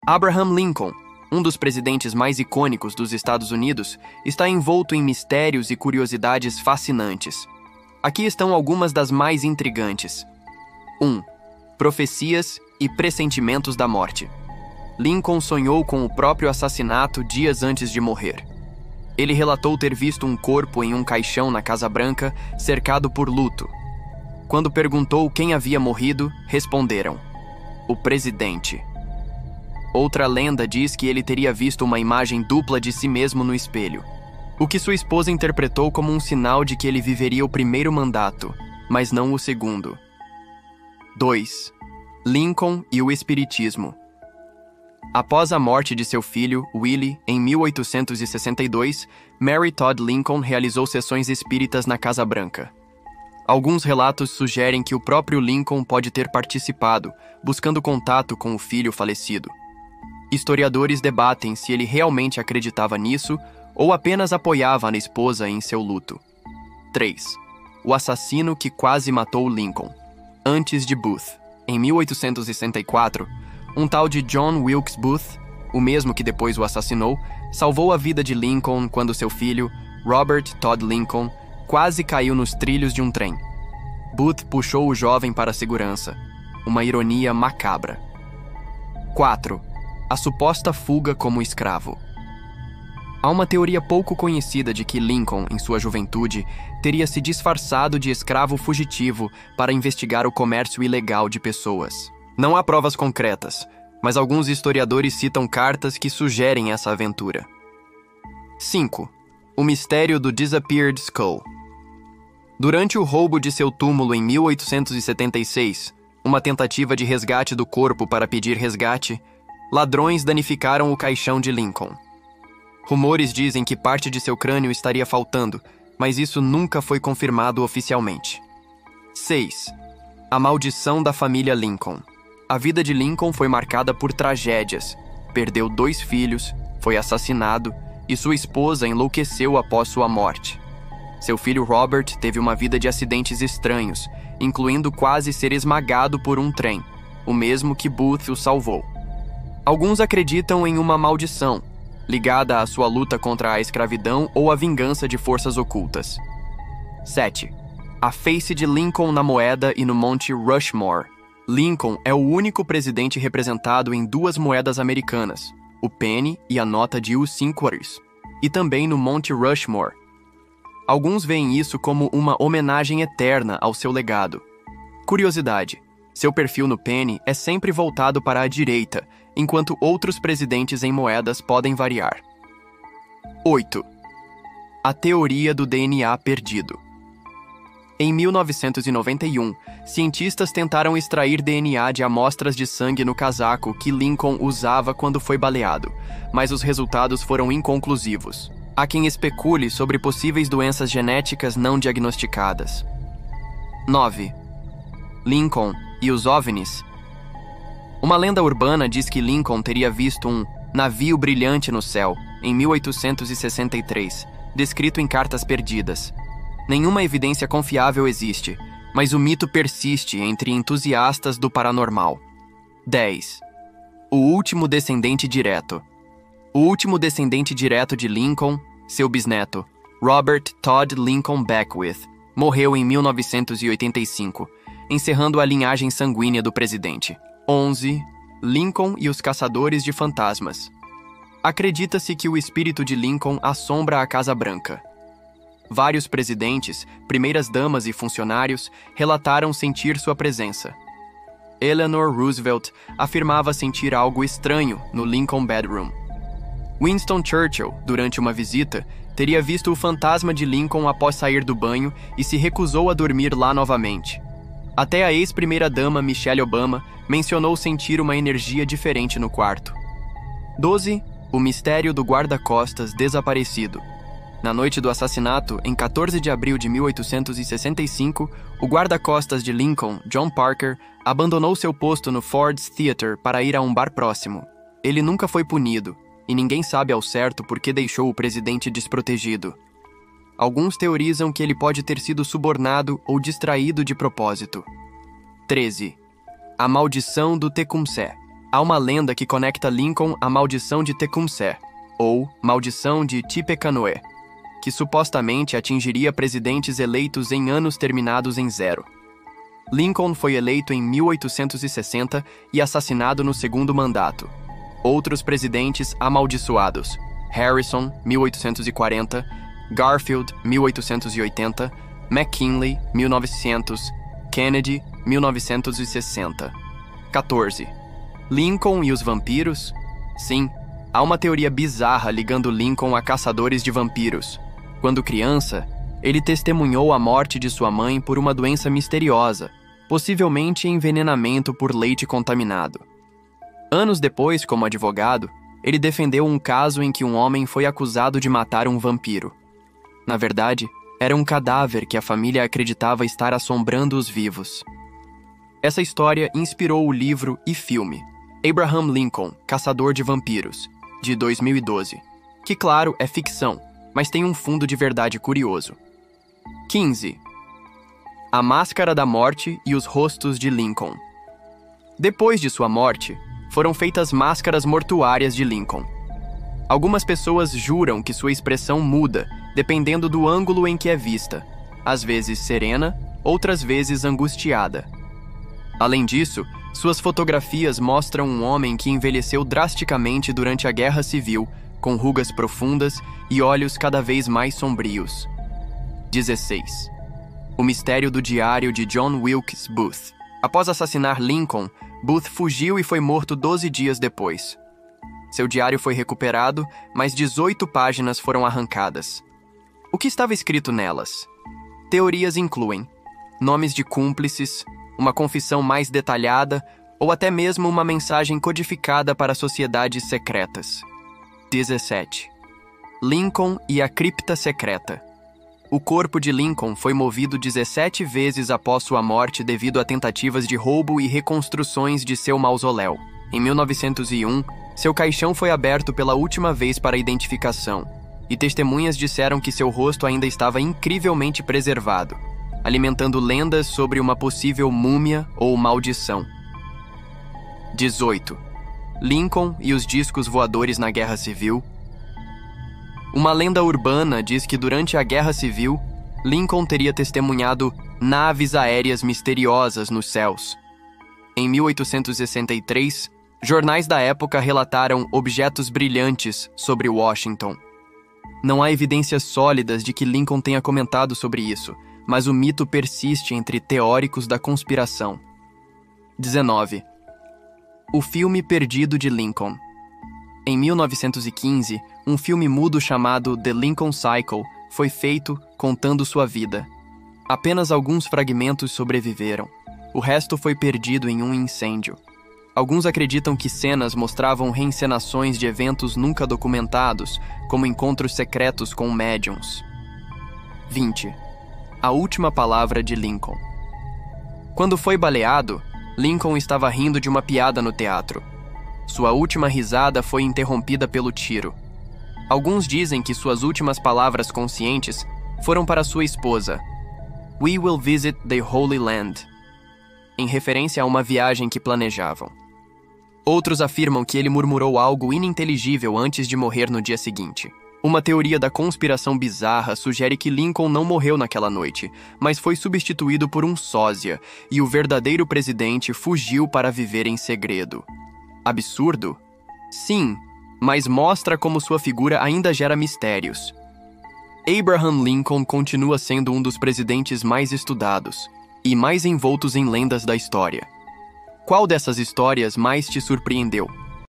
Abraham Lincoln, um dos presidentes mais icônicos dos Estados Unidos, está envolto em mistérios e curiosidades fascinantes. Aqui estão algumas das mais intrigantes. 1. Profecias e pressentimentos da morte. Lincoln sonhou com o próprio assassinato dias antes de morrer. Ele relatou ter visto um corpo em um caixão na Casa Branca, cercado por luto. Quando perguntou quem havia morrido, responderam: o presidente. Outra lenda diz que ele teria visto uma imagem dupla de si mesmo no espelho, o que sua esposa interpretou como um sinal de que ele viveria o primeiro mandato, mas não o segundo. 2. Lincoln e o Espiritismo. Após a morte de seu filho, Willie, em 1862, Mary Todd Lincoln realizou sessões espíritas na Casa Branca. Alguns relatos sugerem que o próprio Lincoln pode ter participado, buscando contato com o filho falecido. Historiadores debatem se ele realmente acreditava nisso ou apenas apoiava a esposa em seu luto. 3. O assassino que quase matou Lincoln. Antes de Booth, em 1864, um tal de John Wilkes Booth, o mesmo que depois o assassinou, salvou a vida de Lincoln quando seu filho, Robert Todd Lincoln, quase caiu nos trilhos de um trem. Booth puxou o jovem para a segurança. Uma ironia macabra. 4. A suposta fuga como escravo. Há uma teoria pouco conhecida de que Lincoln, em sua juventude, teria se disfarçado de escravo fugitivo para investigar o comércio ilegal de pessoas. Não há provas concretas, mas alguns historiadores citam cartas que sugerem essa aventura. 5. O mistério do Disappeared Skull. Durante o roubo de seu túmulo em 1876, uma tentativa de resgate do corpo para pedir resgate, ladrões danificaram o caixão de Lincoln. Rumores dizem que parte de seu crânio estaria faltando, mas isso nunca foi confirmado oficialmente. 6. A maldição da família Lincoln. A vida de Lincoln foi marcada por tragédias. Perdeu 2 filhos, foi assassinado e sua esposa enlouqueceu após sua morte. Seu filho Robert teve uma vida de acidentes estranhos, incluindo quase ser esmagado por um trem, o mesmo que Booth o salvou. Alguns acreditam em uma maldição, ligada à sua luta contra a escravidão ou a vingança de forças ocultas. 7. A face de Lincoln na moeda e no Monte Rushmore. Lincoln é o único presidente representado em 2 moedas americanas, o penny e a nota de US$5, e também no Monte Rushmore. Alguns veem isso como uma homenagem eterna ao seu legado. Curiosidade: seu perfil no penny é sempre voltado para a direita, enquanto outros presidentes em moedas podem variar. 8. A teoria do DNA perdido. Em 1991, cientistas tentaram extrair DNA de amostras de sangue no casaco que Lincoln usava quando foi baleado, mas os resultados foram inconclusivos. Há quem especule sobre possíveis doenças genéticas não diagnosticadas. 9. Lincoln e os OVNIs. Uma lenda urbana diz que Lincoln teria visto um navio brilhante no céu, em 1863, descrito em cartas perdidas. Nenhuma evidência confiável existe, mas o mito persiste entre entusiastas do paranormal. 10. O último descendente direto. O último descendente direto de Lincoln, seu bisneto, Robert Todd Lincoln Beckwith, morreu em 1985, encerrando a linhagem sanguínea do presidente. 11. Lincoln e os caçadores de fantasmas. Acredita-se que o espírito de Lincoln assombra a Casa Branca. Vários presidentes, primeiras-damas e funcionários relataram sentir sua presença. Eleanor Roosevelt afirmava sentir algo estranho no Lincoln Bedroom. Winston Churchill, durante uma visita, teria visto o fantasma de Lincoln após sair do banho e se recusou a dormir lá novamente. Até a ex-primeira-dama Michelle Obama mencionou sentir uma energia diferente no quarto. 12. O mistério do guarda-costas desaparecido. Na noite do assassinato, em 14 de abril de 1865, o guarda-costas de Lincoln, John Parker, abandonou seu posto no Ford's Theater para ir a um bar próximo. Ele nunca foi punido, e ninguém sabe ao certo por que deixou o presidente desprotegido. Alguns teorizam que ele pode ter sido subornado ou distraído de propósito. 13. A maldição do Tecumseh. Há uma lenda que conecta Lincoln à maldição de Tecumseh, ou maldição de Tippecanoe, que supostamente atingiria presidentes eleitos em anos terminados em 0. Lincoln foi eleito em 1860 e assassinado no segundo mandato. Outros presidentes amaldiçoados: Harrison, 1840, Garfield, 1880, McKinley, 1900, Kennedy, 1960. 14. Lincoln e os vampiros? Sim, há uma teoria bizarra ligando Lincoln a caçadores de vampiros. Quando criança, ele testemunhou a morte de sua mãe por uma doença misteriosa, possivelmente envenenamento por leite contaminado. Anos depois, como advogado, ele defendeu um caso em que um homem foi acusado de matar um vampiro. Na verdade, era um cadáver que a família acreditava estar assombrando os vivos. Essa história inspirou o livro e filme Abraham Lincoln, Caçador de Vampiros, de 2012, que, claro, é ficção, mas tem um fundo de verdade curioso. 15. A Máscara da Morte e os Rostos de Lincoln. Depois de sua morte, foram feitas máscaras mortuárias de Lincoln. Algumas pessoas juram que sua expressão muda, dependendo do ângulo em que é vista, às vezes serena, outras vezes angustiada. Além disso, suas fotografias mostram um homem que envelheceu drasticamente durante a Guerra Civil, com rugas profundas e olhos cada vez mais sombrios. 16. O mistério do diário de John Wilkes Booth. Após assassinar Lincoln, Booth fugiu e foi morto 12 dias depois. Seu diário foi recuperado, mas 18 páginas foram arrancadas. O que estava escrito nelas? Teorias incluem nomes de cúmplices, uma confissão mais detalhada ou até mesmo uma mensagem codificada para sociedades secretas. 17. Lincoln e a cripta secreta. O corpo de Lincoln foi movido 17 vezes após sua morte devido a tentativas de roubo e reconstruções de seu mausoléu. Em 1901, seu caixão foi aberto pela última vez para identificação, e testemunhas disseram que seu rosto ainda estava incrivelmente preservado, alimentando lendas sobre uma possível múmia ou maldição. 18. Lincoln e os discos voadores na Guerra Civil. Uma lenda urbana diz que durante a Guerra Civil, Lincoln teria testemunhado naves aéreas misteriosas nos céus. Em 1863, jornais da época relataram objetos brilhantes sobre Washington. Não há evidências sólidas de que Lincoln tenha comentado sobre isso, mas o mito persiste entre teóricos da conspiração. 19. O filme perdido de Lincoln. Em 1915, um filme mudo chamado The Lincoln Cycle foi feito contando sua vida. Apenas alguns fragmentos sobreviveram. O resto foi perdido em um incêndio. Alguns acreditam que cenas mostravam reencenações de eventos nunca documentados, como encontros secretos com médiums. 20. A última palavra de Lincoln. Quando foi baleado, Lincoln estava rindo de uma piada no teatro. Sua última risada foi interrompida pelo tiro. Alguns dizem que suas últimas palavras conscientes foram para sua esposa: "We will visit the Holy Land", em referência a uma viagem que planejavam. Outros afirmam que ele murmurou algo ininteligível antes de morrer no dia seguinte. Uma teoria da conspiração bizarra sugere que Lincoln não morreu naquela noite, mas foi substituído por um sósia, e o verdadeiro presidente fugiu para viver em segredo. Absurdo? Sim, mas mostra como sua figura ainda gera mistérios. Abraham Lincoln continua sendo um dos presidentes mais estudados e mais envoltos em lendas da história. Qual dessas histórias mais te surpreendeu?